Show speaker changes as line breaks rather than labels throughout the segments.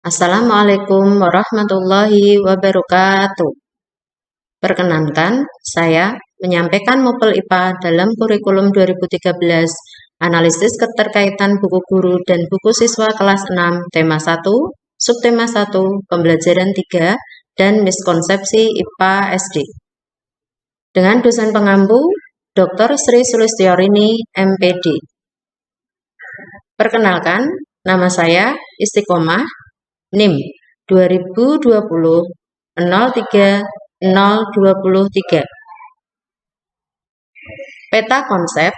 Assalamualaikum warahmatullahi wabarakatuh. Perkenankan, saya menyampaikan mapel IPA dalam kurikulum 2013, analisis keterkaitan buku guru dan buku siswa kelas 6, tema 1, subtema 1, pembelajaran 3, dan miskonsepsi IPA SD. Dengan dosen pengampu, Dr. Sri Sulistyorini, MPD. Perkenalkan, nama saya Istiqomah, NIM 2020 03 023. Peta konsep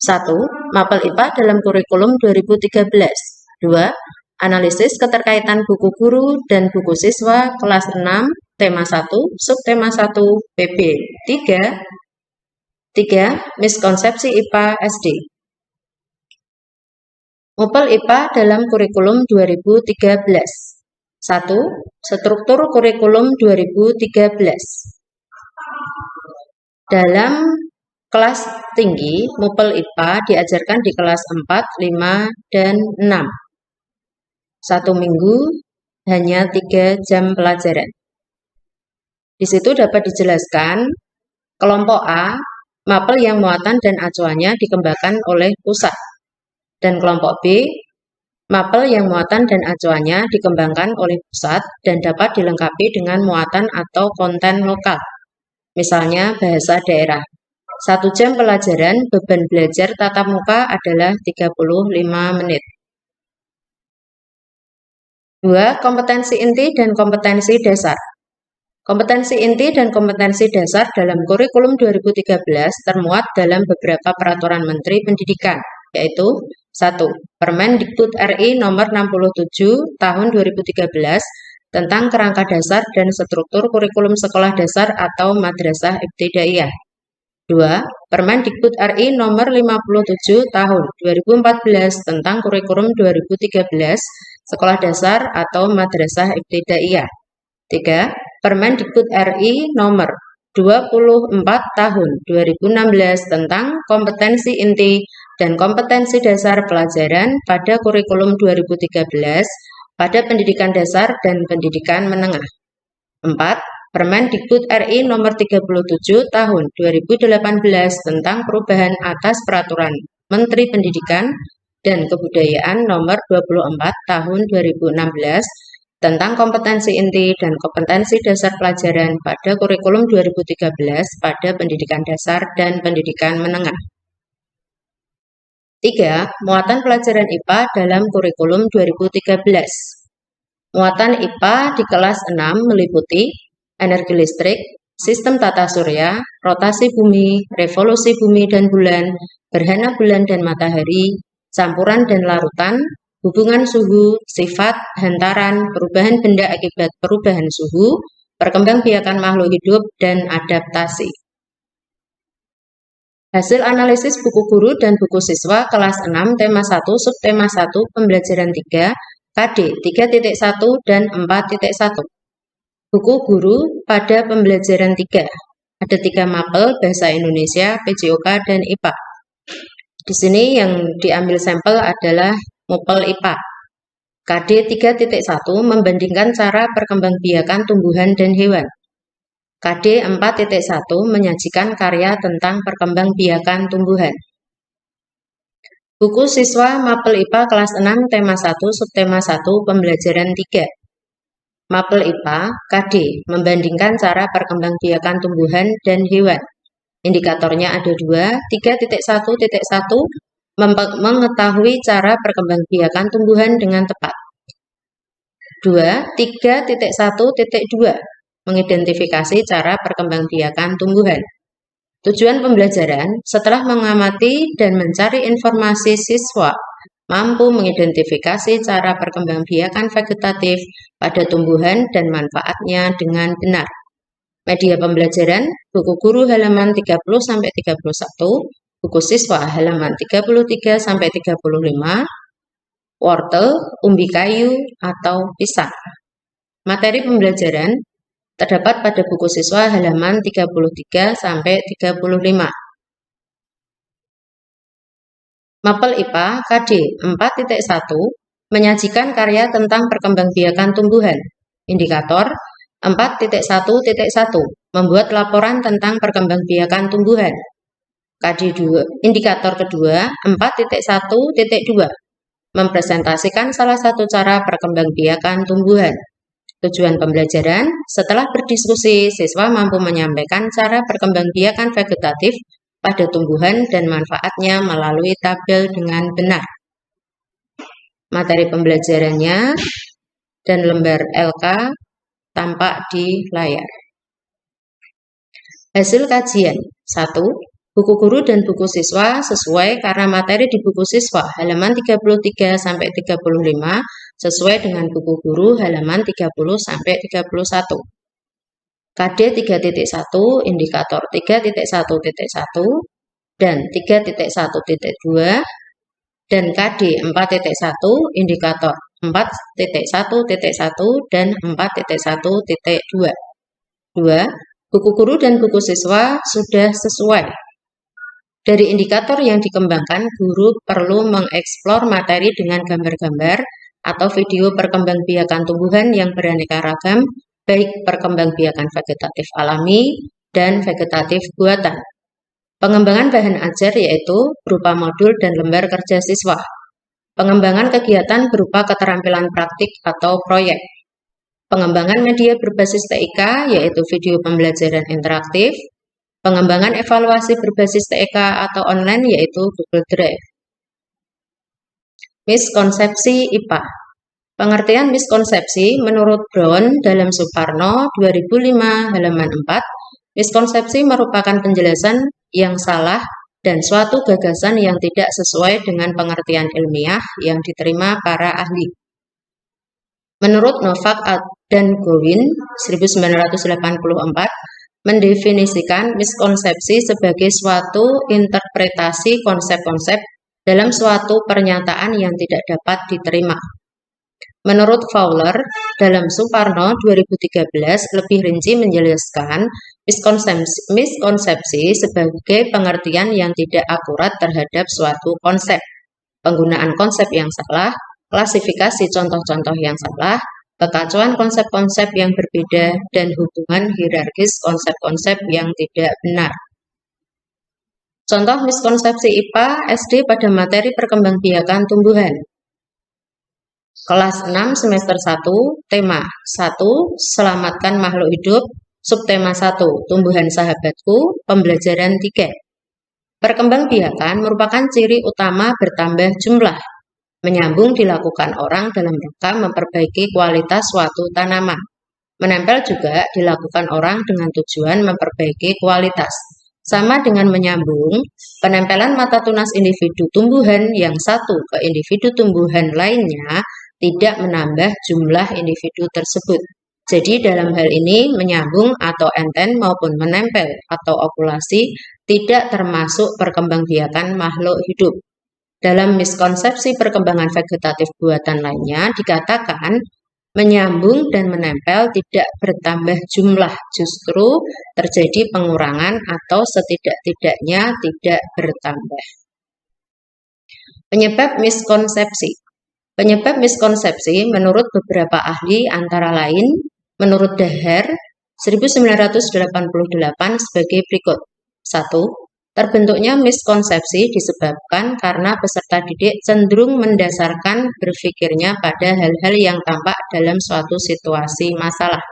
1. Mapel IPA dalam kurikulum 2013. 2. Analisis keterkaitan buku guru dan buku siswa kelas 6, tema 1, subtema 1, PP 3. 3. Miskonsepsi IPA SD. Mapel IPA dalam kurikulum 2013. 1. Struktur kurikulum 2013. Dalam kelas tinggi, mapel IPA diajarkan di kelas 4, 5, dan 6. 1 minggu hanya 3 jam pelajaran. Di situ dapat dijelaskan kelompok A, mapel yang muatan dan acuannya dikembangkan oleh pusat. Dan kelompok B, mapel yang muatan dan acuannya dikembangkan oleh pusat dan dapat dilengkapi dengan muatan atau konten lokal. Misalnya bahasa daerah. 1 jam pelajaran, beban belajar tatap muka adalah 35 menit. 2. Kompetensi inti dan kompetensi dasar. Kompetensi inti dan kompetensi dasar dalam kurikulum 2013 termuat dalam beberapa peraturan Menteri Pendidikan, yaitu 1. Permendikbud RI nomor 67 tahun 2013 tentang kerangka dasar dan struktur kurikulum sekolah dasar atau madrasah ibtidaiyah. 2. Permendikbud RI nomor 57 tahun 2014 tentang kurikulum 2013 sekolah dasar atau madrasah ibtidaiyah. 3. Permendikbud RI nomor 24 tahun 2016 tentang kompetensi inti dan kompetensi dasar pelajaran pada kurikulum 2013 pada pendidikan dasar dan pendidikan menengah. 4. Permendikbud RI nomor 37 tahun 2018 tentang perubahan atas peraturan Menteri Pendidikan dan Kebudayaan nomor 24 tahun 2016 tentang kompetensi inti dan kompetensi dasar pelajaran pada kurikulum 2013 pada pendidikan dasar dan pendidikan menengah. 3. Muatan pelajaran IPA dalam kurikulum 2013. Muatan IPA di kelas 6 meliputi energi listrik, sistem tata surya, rotasi bumi, revolusi bumi dan bulan, gerhana bulan dan matahari, campuran dan larutan, hubungan suhu, sifat, hantaran, perubahan benda akibat perubahan suhu, perkembangbiakan makhluk hidup, dan adaptasi. Hasil analisis buku guru dan buku siswa kelas 6, tema 1, subtema 1, pembelajaran 3, KD 3.1 dan 4.1. Buku guru pada pembelajaran 3. Ada 3 mapel, bahasa Indonesia, PJOK, dan IPA. Di sini yang diambil sampel adalah mapel IPA. KD 3.1 membandingkan cara perkembangbiakan tumbuhan dan hewan. KD 4.1 menyajikan karya tentang perkembangbiakan tumbuhan. Buku siswa mapel IPA kelas 6 tema 1 subtema 1 pembelajaran 3. Mapel IPA KD membandingkan cara perkembangbiakan tumbuhan dan hewan. Indikatornya ada 2, 3.1.1 mengetahui cara perkembangbiakan tumbuhan dengan tepat. 2. 3.1.2 mengidentifikasi cara perkembangbiakan tumbuhan. Tujuan pembelajaran setelah mengamati dan mencari informasi, siswa mampu mengidentifikasi cara perkembangbiakan vegetatif pada tumbuhan dan manfaatnya dengan benar. Media pembelajaran, buku guru halaman 30-31, buku siswa halaman 33-35, wortel, umbi kayu, atau pisang. Materi pembelajaran terdapat pada buku siswa halaman 33-35. Mapel IPA KD 4.1 menyajikan karya tentang perkembangbiakan tumbuhan. Indikator 4.1.1 membuat laporan tentang perkembangbiakan tumbuhan. KD2, indikator kedua 4.1.2 mempresentasikan salah satu cara perkembangbiakan tumbuhan. Tujuan pembelajaran, setelah berdiskusi, siswa mampu menyampaikan cara perkembangbiakan vegetatif pada tumbuhan dan manfaatnya melalui tabel dengan benar. Materi pembelajarannya dan lembar LK tampak di layar. Hasil kajian 1. Buku guru dan buku siswa sesuai karena materi di buku siswa halaman 33 sampai 35 sesuai dengan buku guru halaman 30 sampai 31. KD 3.1 indikator 3.1.1 dan 3.1.2 dan KD 4.1 indikator 4.1.1 dan 4.1.2. 2. Buku guru dan buku siswa sudah sesuai. Dari indikator yang dikembangkan, guru perlu mengeksplor materi dengan gambar-gambar atau video perkembangbiakan tumbuhan yang beraneka ragam, baik perkembangbiakan vegetatif alami dan vegetatif buatan. Pengembangan bahan ajar yaitu berupa modul dan lembar kerja siswa. Pengembangan kegiatan berupa keterampilan praktik atau proyek. Pengembangan media berbasis TIK yaitu video pembelajaran interaktif. Pengembangan evaluasi berbasis TIK atau online yaitu Google Drive. Miskonsepsi IPA. Pengertian miskonsepsi menurut Brown dalam Suparno 2005 halaman 4, miskonsepsi merupakan penjelasan yang salah dan suatu gagasan yang tidak sesuai dengan pengertian ilmiah yang diterima para ahli. Menurut Novak dan Gowin 1984, mendefinisikan miskonsepsi sebagai suatu interpretasi konsep-konsep dalam suatu pernyataan yang tidak dapat diterima. Menurut Fowler, dalam Suparno 2013 lebih rinci menjelaskan miskonsepsi sebagai pengertian yang tidak akurat terhadap suatu konsep, penggunaan konsep yang salah, klasifikasi contoh-contoh yang salah, kekacauan konsep-konsep yang berbeda, dan hubungan hierarkis konsep-konsep yang tidak benar. Contoh miskonsepsi IPA SD pada materi perkembangbiakan tumbuhan. Kelas 6 semester 1, tema 1, selamatkan makhluk hidup, subtema 1, tumbuhan sahabatku, pembelajaran 3. Perkembangbiakan merupakan ciri utama bertambah jumlah. Menyambung dilakukan orang dalam rangka memperbaiki kualitas suatu tanaman. Menempel juga dilakukan orang dengan tujuan memperbaiki kualitas. Sama dengan menyambung, penempelan mata tunas individu tumbuhan yang satu ke individu tumbuhan lainnya tidak menambah jumlah individu tersebut. Jadi dalam hal ini menyambung atau enten maupun menempel atau okulasi tidak termasuk perkembangbiakan makhluk hidup. Dalam miskonsepsi perkembangan vegetatif buatan lainnya dikatakan menyambung dan menempel tidak bertambah jumlah, justru terjadi pengurangan atau setidak-tidaknya tidak bertambah. Penyebab miskonsepsi. Penyebab miskonsepsi menurut beberapa ahli antara lain menurut Daher 1988 sebagai berikut. 1. Terbentuknya miskonsepsi disebabkan karena peserta didik cenderung mendasarkan berpikirnya pada hal-hal yang tampak dalam suatu situasi masalah.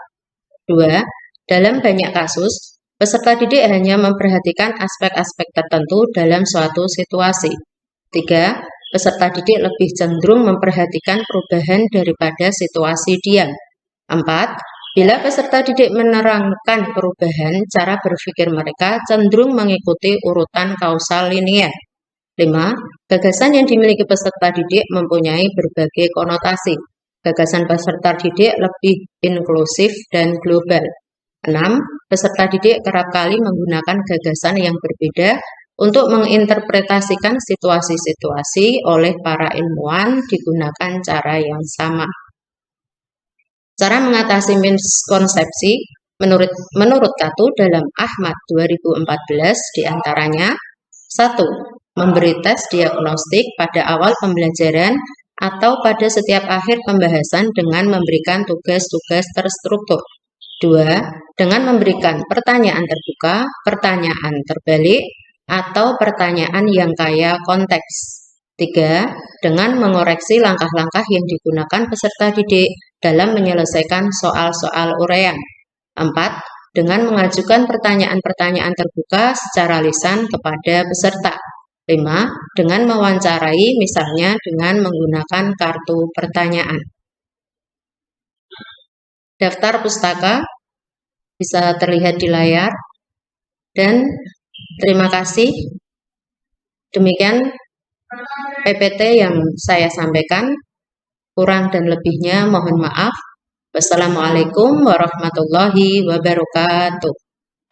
2. Dalam banyak kasus, peserta didik hanya memperhatikan aspek-aspek tertentu dalam suatu situasi. 3. Peserta didik lebih cenderung memperhatikan perubahan daripada situasi diam. 4. Bila peserta didik menerangkan perubahan, cara berpikir mereka cenderung mengikuti urutan kausal linier. 5. Gagasan yang dimiliki peserta didik mempunyai berbagai konotasi. Gagasan peserta didik lebih inklusif dan global. 6. Peserta didik kerap kali menggunakan gagasan yang berbeda untuk menginterpretasikan situasi-situasi oleh para ilmuwan digunakan cara yang sama. Cara mengatasi miskonsepsi menurut Katu dalam Ahmad 2014 diantaranya 1. Memberi tes diagnostik pada awal pembelajaran atau pada setiap akhir pembahasan dengan memberikan tugas-tugas terstruktur. 2. Dengan memberikan pertanyaan terbuka, pertanyaan terbalik, atau pertanyaan yang kaya konteks. 3. Dengan mengoreksi langkah-langkah yang digunakan peserta didik dalam menyelesaikan soal-soal uraian. 4. Dengan mengajukan pertanyaan-pertanyaan terbuka secara lisan kepada peserta. 5. Dengan mewawancarai misalnya dengan menggunakan kartu pertanyaan. Daftar pustaka bisa terlihat di layar, dan terima kasih. Demikian PPT yang saya sampaikan. Kurang dan lebihnya mohon maaf. Wassalamualaikum warahmatullahi wabarakatuh.